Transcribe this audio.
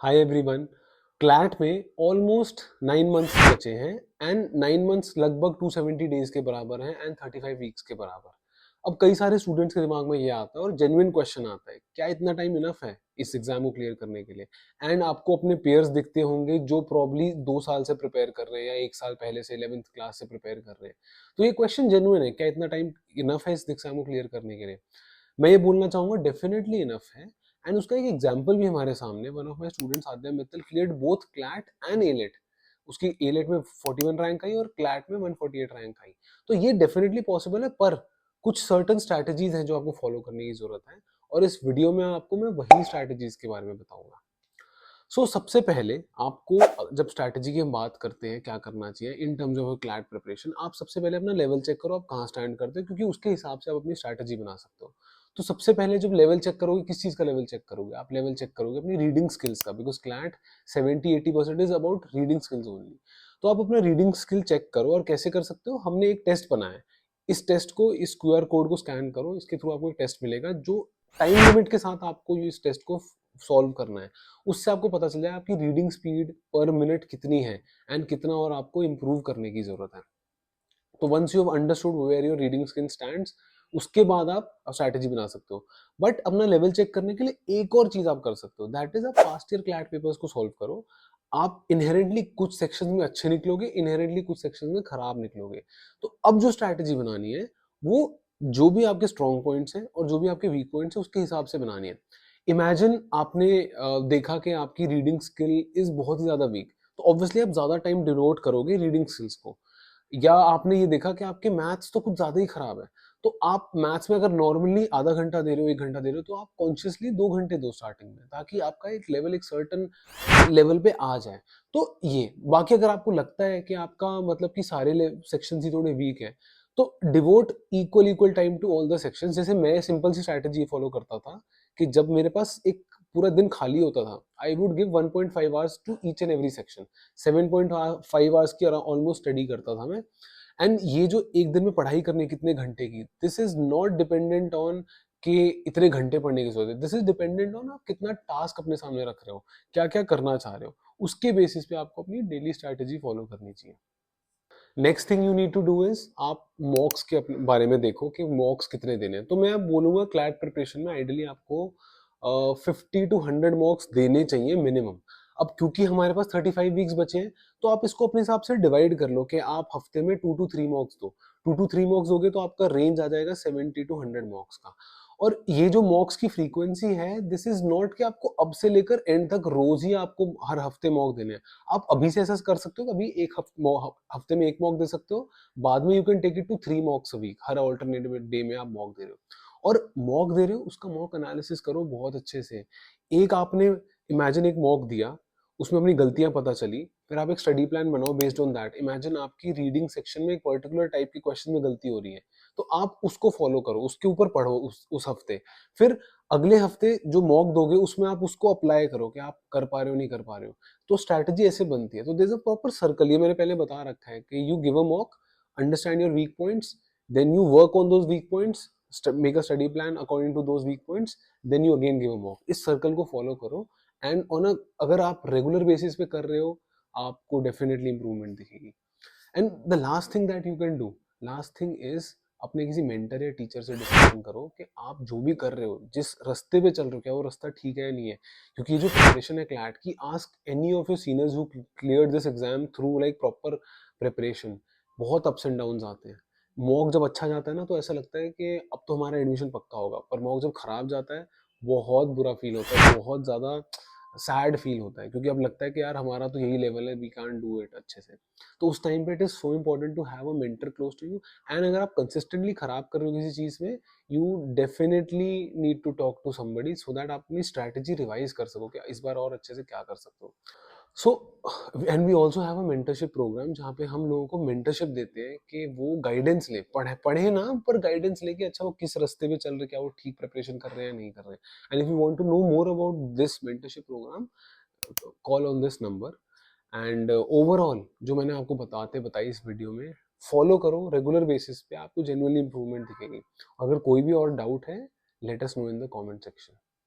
Hi everyone. CLAT में almost 9 months बचे हैं एंड 9 मंथ्स लगभग 270 डेज के बराबर हैं एंड 35 वीक्स के बराबर। अब कई सारे स्टूडेंट्स के दिमाग में ये आता है और जेन्युइन क्वेश्चन आता है, क्या इतना टाइम इनफ है इस एग्जाम को क्लियर करने के लिए? एंड आपको अपने पेयर्स दिखते होंगे जो प्रॉब्ली 2 साल से प्रिपेयर कर रहे हैं या 1 साल पहले से 11th क्लास से प्रिपेयर कर रहे हैं। तो ये क्वेश्चन जेन्युइन है, क्या इतना टाइम इनफ है इस एग्जाम को क्लियर करने के लिए? मैं ये बोलना चाहूंगा डेफिनेटली इनफ है। एंड उसका एक एग्जांपल भी हमारे सामने, one of my students Aadya Mittal cleared both CLAT and AILET. उसकी एलेट में 41 रैंक आई और क्लैट में 148 रैंक आई। तो ये डेफिनेटली पॉसिबल है, पर कुछ सर्टन स्ट्रैटेजीज हैं जो आपको फॉलो करने की जरूरत है और इस वीडियो में आपको मैं वही स्ट्रैटेजीज के बारे में बताऊंगा। सबसे पहले आपको जब स्ट्रैटेजी की हम बात करते हैं क्या करना चाहिए in terms of CLAT preparation, आप सबसे पहले अपना लेवल चेक करो, आप कहाँ स्टैंड करते हो, क्योंकि उसके हिसाब से आप अपनी स्ट्रैटेजी बना सकते हो। तो सबसे पहले जब लेवल चेक करोगे, किस चीज का लेवल चेक करोगे? आप लेवल चेक करोगे अपनी रीडिंग स्किल्स का, because CLAT 70-80% is about reading skills only. तो आप अपना रीडिंग स्किल चेक करो, और कैसे कर सकते हो? हमने एक टेस्ट बनाया है। इस टेस्ट को, इस QR कोड को स्कैन करो, इसके थ्रू आपको एक टेस्ट मिलेगा जो टाइम लिमिट के साथ आपको इस टेस्ट को सॉल्व करना है। उससे आपको पता चल जाए आपकी रीडिंग स्पीड पर मिनट कितनी है एंड कितना और आपको इंप्रूव करने की जरूरत है। तो once you have understood where your reading skill stands, उसके बाद आप स्ट्रैटेजी बना सकते हो। बट अपना लेवल चेक करने के लिए एक और चीज आप कर सकते हो, दैट इज आप पास्ट ईयर क्लैट पेपर्स को सॉल्व करो। आप इनहेरेंटली कुछ सेक्शन में अच्छे निकलोगे, इनहेरेंटली कुछ सेक्शन में खराब निकलोगे। तो अब जो स्ट्रैटेजी बनानी है वो जो भी आपके स्ट्रॉन्ग पॉइंट्स हैं और जो भी आपके वीक पॉइंट्स हैं उसके हिसाब से बनानी है। इमेजिन आपने देखा कि आपकी रीडिंग स्किल इज बहुत ही ज्यादा वीक, तो ऑब्वियसली आप ज्यादा टाइम डिवोट करोगे रीडिंग स्किल्स को। या आपने ये देखा कि आपके मैथ्स तो कुछ ज्यादा ही खराब है, तो आप मैथ्स में अगर नॉर्मली आधा घंटा दे रहे हो, 1 घंटा दे रहे हो, तो आप कॉन्शियसली 2 घंटे दो स्टार्टिंग में, ताकि आपका एक लेवल, एक सर्टन लेवल पे आ जाए। तो ये बाकी, अगर आपको लगता है कि आपका मतलब कि सारे सेक्शन ही थोड़े वीक है, तो devote equal equal time to all the section. जैसे मैं सिंपल सी स्ट्रैटेजी फॉलो करता था कि जब मेरे पास एक पूरा दिन खाली होता था, I would give 1.5 hours to each and every section. 7.5 hours की ऑलमोस्ट स्टडी करता था मैं। एंड ये जो एक दिन में पढ़ाई करनी कितने घंटे की, this is not dependent on कि इतने घंटे पढ़ने की जरूरत है। दिस इज डिपेंडेंट ऑन आप कितना टास्क अपने सामने रख रहे हो, क्या क्या करना चाह रहे हो। उसके बेसिस पे आपको अपनी डेली स्ट्रैटेजी फॉलो करनी चाहिए। Next thing you need to do is, आप मॉक्स के अपने बारे में देखो कि मॉक्स कितने देने हैं। तो मैं बोलूंगा क्लैट प्रिपरेशन में आइडियली आपको 50 to 100 मॉक्स देने चाहिए मिनिमम। अब क्योंकि हमारे पास 35 वीक्स बचे हैं, तो आप इसको अपने हिसाब से डिवाइड कर लो कि आप हफ्ते में 2 to 3 मॉक्स दो। 2 to 3 मॉक्स दोगे तो आपका रेंज आ जाएगा 70 to 100 मॉक्स का। और ये जो मॉक्स की फ्रीक्वेंसी है, दिस इज नॉट कि आपको अब से लेकर एंड तक रोज ही आपको हर हफ्ते मॉक देने हैं। आप अभी से ऐसा कर सकते हो, कभी एक हफ्ते में एक मॉक दे सकते हो, बाद में you can take it to 3 mocks a week. हर अल्टरनेटिव डे में आप मॉक दे रहे हो, और मॉक दे रहे हो उसका मॉक एनालिसिस करो बहुत अच्छे से। एक आपने इमेजिन एक मॉक दिया, उसमें अपनी गलतियां पता चली, फिर आप एक स्टडी प्लान बनाओ बेस्ड ऑन दैट। इमेजिन आपकी रीडिंग सेक्शन में एक पर्टिकुलर टाइप की क्वेश्चन में गलती हो रही है, तो आप उसको फॉलो करो, उसके ऊपर पढ़ो उस हफ्ते। फिर अगले हफ्ते जो मॉक दोगे उसमें आप उसको अप्लाई करो कि आप कर पा रहे हो नहीं कर पा रहे हो। तो स्ट्रैटेजी ऐसे बनती है। तो there is a proper circle, ये मैंने पहले बता रखा है कि you give a mock, understand your weak points, then you work on those weak points, make a study plan according to those weak points, then you again give a mock. इस circle को follow करो and on a, अगर आप regular basis पे कर रहे हो, आपको डेफिनेटली इंप्रूवमेंट दिखेगी। And the last thing that you can do, last thing is, अपने किसी मेंटर या टीचर से डिस्कशन करो कि आप जो भी कर रहे हो, जिस रास्ते पे चल रहे हो, क्या वो रास्ता ठीक है या नहीं है। क्योंकि ये जो प्रिपरेशन है क्लैट की, ask any of your seniors who cleared this exam through like proper preparation. बहुत अप्स एंड डाउन आते हैं। मॉक जब अच्छा जाता है ना, तो ऐसा लगता है कि अब तो हमारा एडमिशन पक्का होगा, पर मॉक जब खराब जाता है, बहुत बुरा फील होता है, बहुत ज्यादा सैड फील होता है, क्योंकि अब लगता है कि यार हमारा तो यही लेवल है, वी कांट डू इट अच्छे से। तो उस टाइम पे it is so important to have a mentor close to you. And अगर आप कंसिस्टेंटली खराब कर रहे हो किसी चीज में, you definitely need to talk to somebody so that आप अपनी स्ट्रैटेजी रिवाइज कर सको कि इस बार और अच्छे से क्या कर सकते हो। So and we also have a mentorship programme, जहाँ पे हम लोगों को मेंटरशिप देते हैं कि वो गाइडेंस ले, पढ़े पढ़े ना, पर गाइडेंस ले कि अच्छा वो किस रास्ते पे चल रहे, क्या वो ठीक प्रिपरेशन कर रहे हैं या नहीं कर रहे हैं। And if you want to know more about this mentorship programme, call on this number. And overall जो मैंने आपको बताई इस वीडियो में, फॉलो करो रेगुलर बेसिस पे, आपको जेन्युइनली इंप्रूवमेंट दिखेगी। अगर कोई भी और डाउट है, let us know in the comment section.